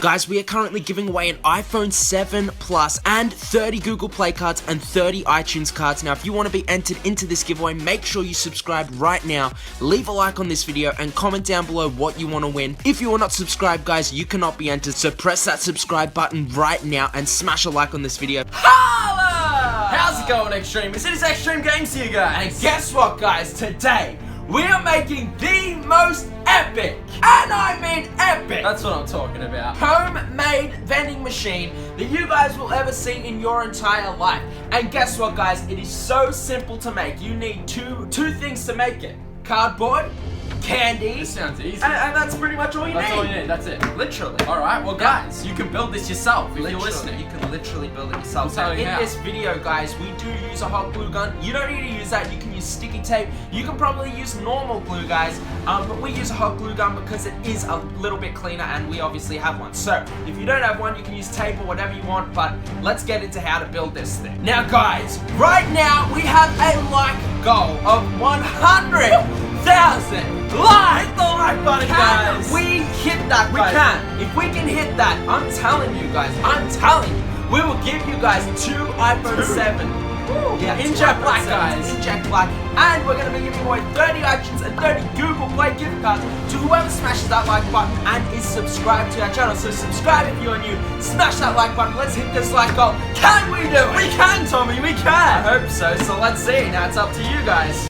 Guys, we are currently giving away an iPhone 7 Plus and 30 Google Play cards and 30 iTunes cards. Now, if you want to be entered into this giveaway, make sure you subscribe right now, leave a like on this video, and comment down below what you want to win. If you are not subscribed, guys, you cannot be entered, so press that subscribe button right now and smash a like on this video. Holla! How's it going, Extremers? It is XtremeGamez here, guys. And guess what, guys? Today, we are making the most epic, and I mean epic, That's what I'm talking about. homemade vending machine that you guys will ever see in your entire life. And guess what, guys? It is so simple to make. You need two things to make it: cardboard, candy, This sounds easy. and that's pretty much all you That's need. all you need, that's it. Literally. Alright, well guys, you can build this yourself if you're listening. You can literally build it yourself. I'll tell you in how. this video, guys, we do use a hot glue gun. You don't need to use that. You can use sticky tape. You can probably use normal glue, guys. But we use a hot glue gun because it is a little bit cleaner, and we obviously have one. So if you don't have one, you can use tape or whatever you want. But let's get into how to build this thing. Now, guys, right now we have a like goal of 100,000 likes. Hit the like button, Can guys. we hit that? We Guys. can. If we can hit that, I'm telling you guys, we will give you guys 2 iPhone 7. Yeah, In 2 jet iPhone black, 7s guys. In jet black. And we're going to be giving away 30 iTunes and 30 Google Play gift cards to whoever smashes that like button and is subscribed to our channel. So subscribe if you're new. Smash that like button. Let's hit this like goal. Can we do it? We can, Tommy, we I can! hope so. So let's see. Now it's up to you guys.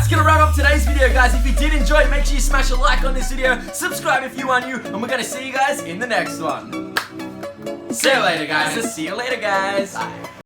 gonna wrap up today's video, guys. If you did enjoy, make sure you smash a like on this video, subscribe if you are new, and we're gonna see you guys in the next one. See you later, guys. See you later, guys. Bye.